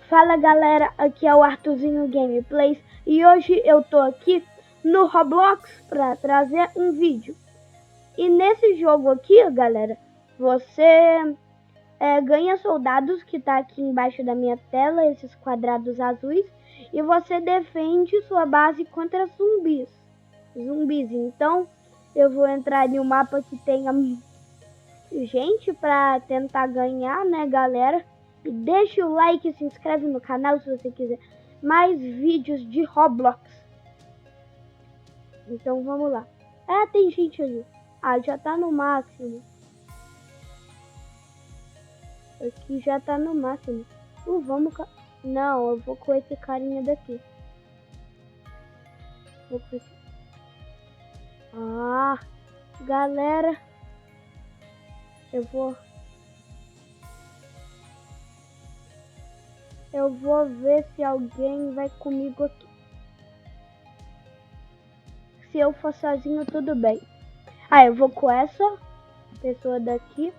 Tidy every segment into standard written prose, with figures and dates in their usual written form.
Fala galera, aqui é o Arthurzinho Gameplays e hoje eu tô aqui no Roblox para trazer um vídeo. E nesse jogo aqui, galera, você ganha soldados que tá aqui embaixo da minha tela, esses quadrados azuis, e você defende sua base contra zumbis. Então eu vou entrar em um mapa que tenha gente para tentar ganhar, né, galera? E deixa o like e se inscreve no canal se você quiser mais vídeos de Roblox. Então vamos lá. Tem gente ali. Já tá no máximo. Aqui já tá no máximo. Vamos... Não, eu vou com esse carinha daqui. Vou com esse... Galera. Eu vou ver se alguém vai comigo aqui. Se eu for sozinho, tudo bem. Eu vou com essa pessoa daqui.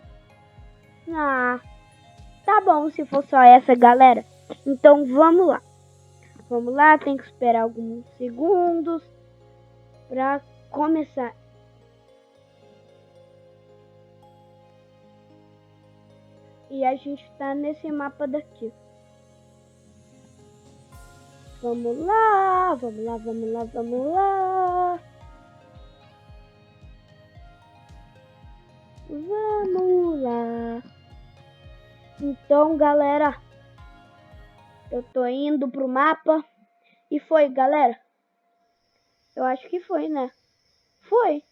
Tá bom se for só essa, galera. Então vamos lá. Vamos lá, tem que esperar alguns segundos pra começar. E a gente tá nesse mapa daqui. Vamos lá, vamos lá, vamos lá, vamos lá. Vamos lá. Então, galera, eu tô indo pro mapa. E foi, galera. Eu acho que foi, né? Foi.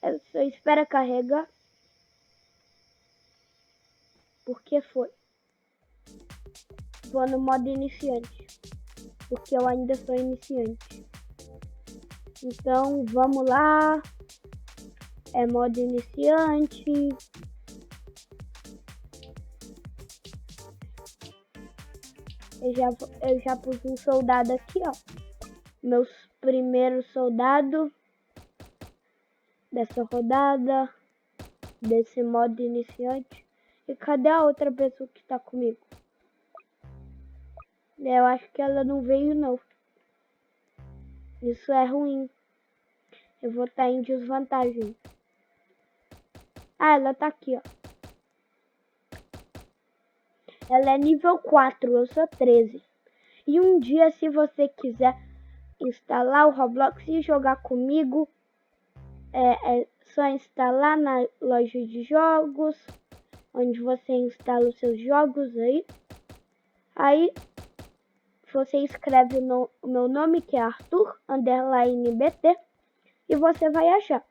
Eu só espero carregar. Porque foi. Vou no modo iniciante. Porque eu ainda sou iniciante. Então, vamos lá. É modo iniciante. Eu já pus um soldado aqui, ó. Meus primeiros soldados dessa rodada. Desse modo iniciante. E cadê a outra pessoa que tá comigo? Eu acho que ela não veio, não. Isso é ruim. Eu vou estar em desvantagem. Ela tá aqui, ó. Ela é nível 4, eu sou 13. E um dia, se você quiser instalar o Roblox e jogar comigo, é só instalar na loja de jogos, onde você instala os seus jogos aí. Aí você escreve o meu nome, que é Arthur_BT, e você vai achar.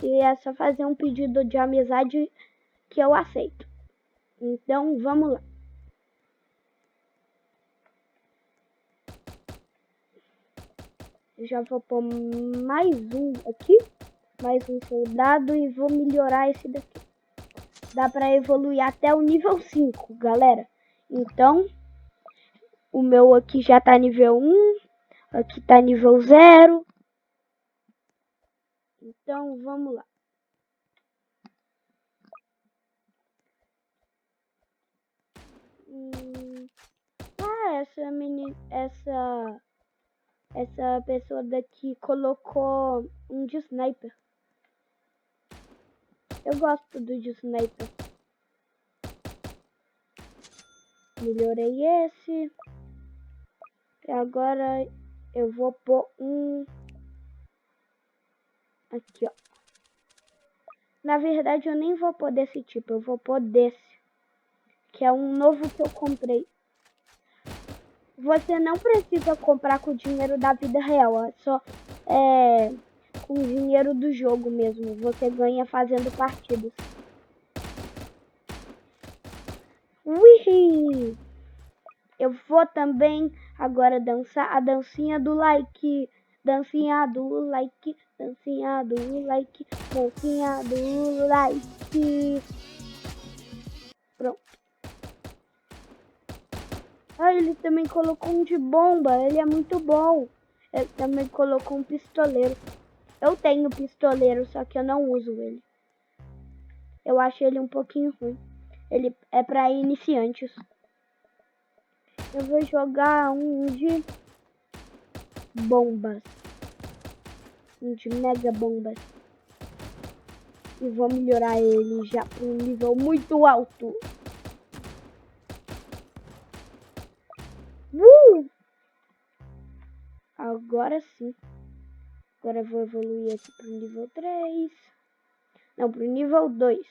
E é só fazer um pedido de amizade que eu aceito. Então vamos lá. Eu já vou pôr mais um aqui, mais um soldado, e vou melhorar esse daqui. Dá pra evoluir até o nível 5, galera. Então, o meu aqui já tá nível 1, aqui tá nível 0. Então, vamos lá. Essa pessoa daqui colocou um de sniper. Eu gosto do de sniper. Melhorei esse. E agora eu vou pôr um aqui, ó. Na verdade, eu nem vou pôr desse tipo. Eu vou pôr desse, que é um novo que eu comprei. Você não precisa comprar com o dinheiro da vida real. É só com o dinheiro do jogo mesmo. Você ganha fazendo partidas. Ui! Eu vou também agora dançar a dancinha do like. Dancinha do like. Dancinha do like. Dancinha do like. Pronto. Ele também colocou um de bomba. Ele é muito bom. Ele também colocou um pistoleiro. Eu tenho pistoleiro, só que eu não uso ele. Eu acho ele um pouquinho ruim. Ele é para iniciantes. Eu vou jogar um de bombas. Um de mega bombas. E vou melhorar ele já para um nível muito alto. Agora sim. Agora eu vou evoluir aqui para o nível 3. Não, para o nível 2.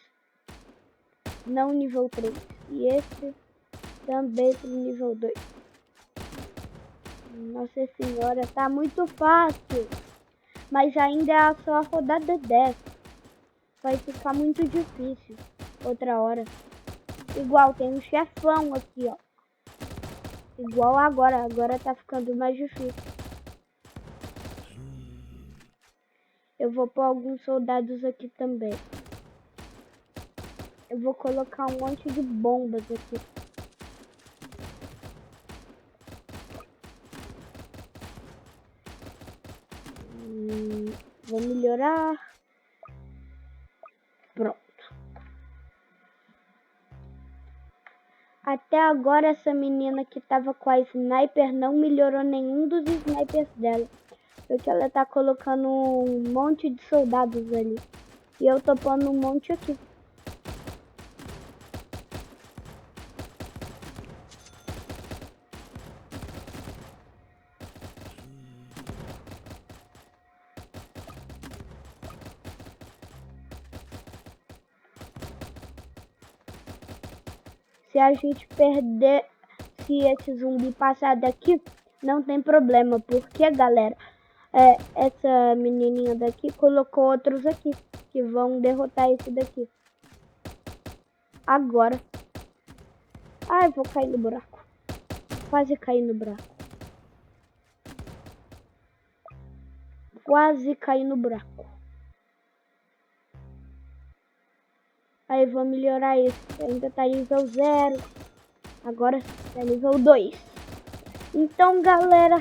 Não nível 3. E esse também para o nível 2. Nossa senhora, tá muito fácil. Mas ainda é só a rodada 10. Vai ficar muito difícil outra hora. Igual, tem um chefão aqui, ó. Igual agora. Agora tá ficando mais difícil. Eu vou pôr alguns soldados aqui também. Eu vou colocar um monte de bombas aqui. Vou melhorar. Pronto. Até agora essa menina que tava com a sniper não melhorou nenhum dos snipers dela. Porque ela tá colocando um monte de soldados ali. E eu tô pondo um monte aqui. Se a gente perder, se esse zumbi passar daqui, não tem problema. Porque, galera, essa menininha daqui colocou outros aqui. Que vão derrotar esse daqui. Agora. Ai, vou cair no buraco. Quase caí no buraco. Quase caí no buraco. Aí vou melhorar isso. Ainda tá nível 0. Agora tá nível 2. Então, galera,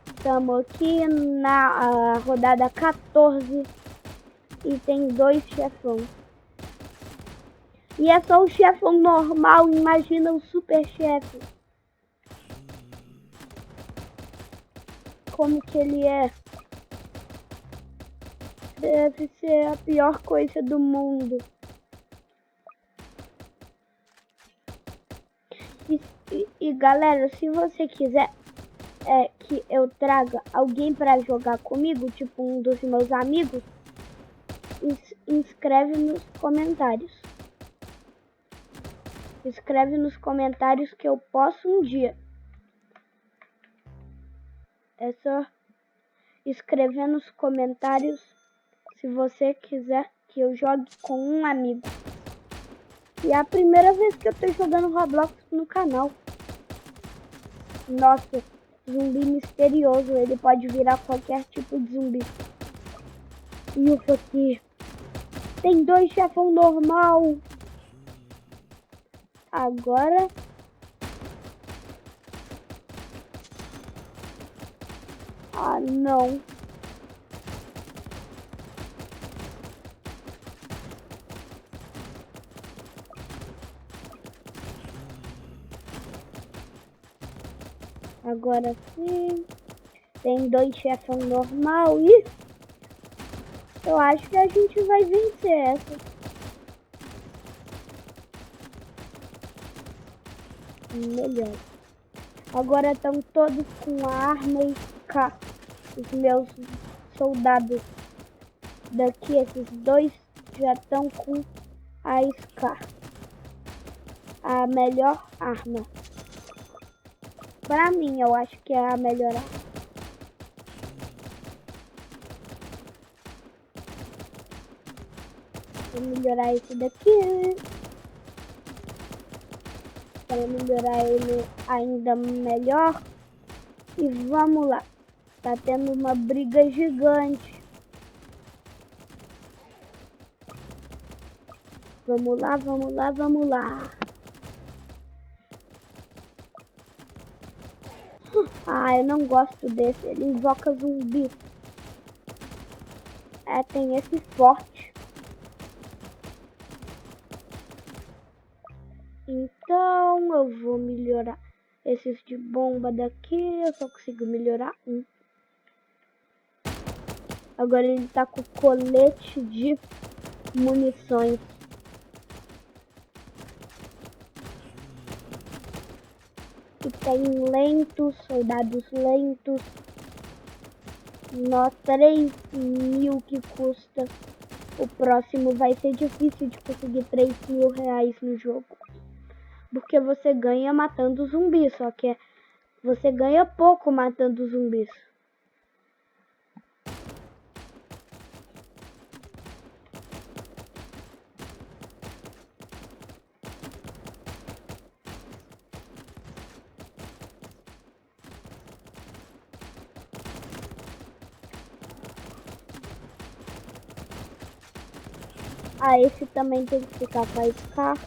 estamos aqui na rodada 14. E tem 2 chefões. E é só o chefão normal. Imagina o super chefe. Como que ele é? Deve ser a pior coisa do mundo. E galera, se você quiser que eu traga alguém para jogar comigo, tipo um dos meus amigos, inscreve nos comentários. Escreve nos comentários que eu posso um dia. É só escrever nos comentários se você quiser que eu jogue com um amigo. E é a primeira vez que eu tô jogando Roblox no canal. Nossa, zumbi misterioso. Ele pode virar qualquer tipo de zumbi. E isso aqui. Tem 2 chefão normal. Agora. Ah, não. Agora sim. Tem 2 chefão normal. E eu acho que a gente vai vencer essa. Melhor. Agora estão todos com a arma e os meus soldados daqui, esses 2 já estão com a Scar, a melhor arma. Pra mim, eu acho que é a melhor arma. Vou melhorar esse daqui. Para melhorar ele ainda melhor. E vamos lá. Tá tendo uma briga gigante. Vamos lá, vamos lá, vamos lá. Ah, eu não gosto desse. Ele invoca zumbi. Tem esse forte. Então eu vou melhorar Esses de bomba daqui eu só consigo melhorar um. Agora ele tá com colete de munições. E tem lentos, soldados lentos. Nossa, 3.000 que custa. O próximo vai ser difícil de conseguir 3.000 reais no jogo. Porque você ganha matando zumbis, só que você ganha pouco matando zumbis. Ah, esse também tem que ficar pra iscar.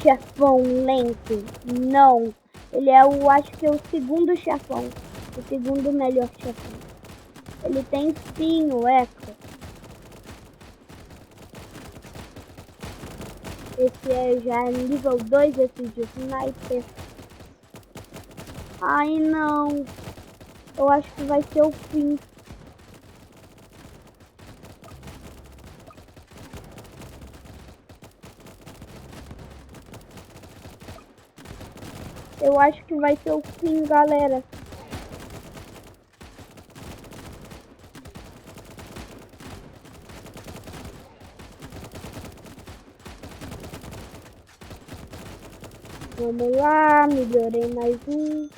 Chefão lento. Não. Ele é acho que é o segundo chefão. O segundo melhor chefão. Ele tem espinho, eca. Esse é já nível 2, esse de sniper. Ai, não. Eu acho que vai ser o fim. Eu acho que vai ser o fim, galera. Vamos lá, melhorei mais um.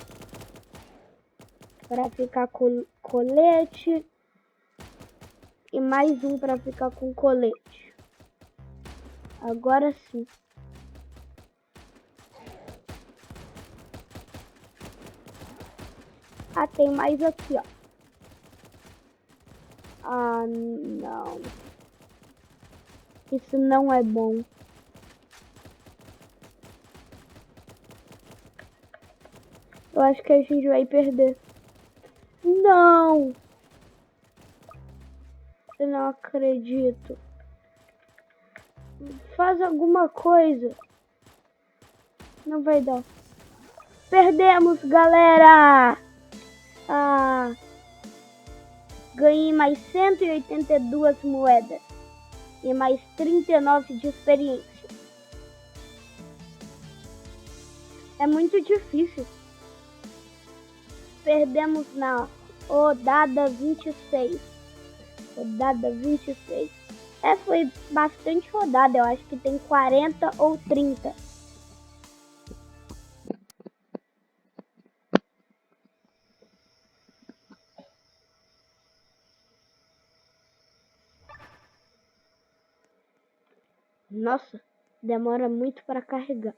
Para ficar com colete. E mais um para ficar com colete. Agora sim. Ah, tem mais aqui, ó. Ah, não. Isso não é bom. Eu acho que a gente vai perder. Não! Eu não acredito. Faz alguma coisa. Não vai dar. Perdemos, galera! Ah, ganhei mais 182 moedas. E mais 39 de experiência. É muito difícil. Perdemos na rodada 26. Rodada 26. Foi bastante rodada. Eu acho que tem 40 ou 30. Nossa, demora muito para carregar.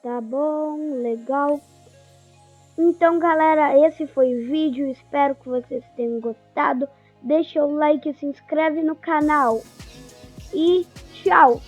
Tá bom, legal. Então, galera, esse foi o vídeo. Espero que vocês tenham gostado. Deixa o like e se inscreve no canal. E tchau!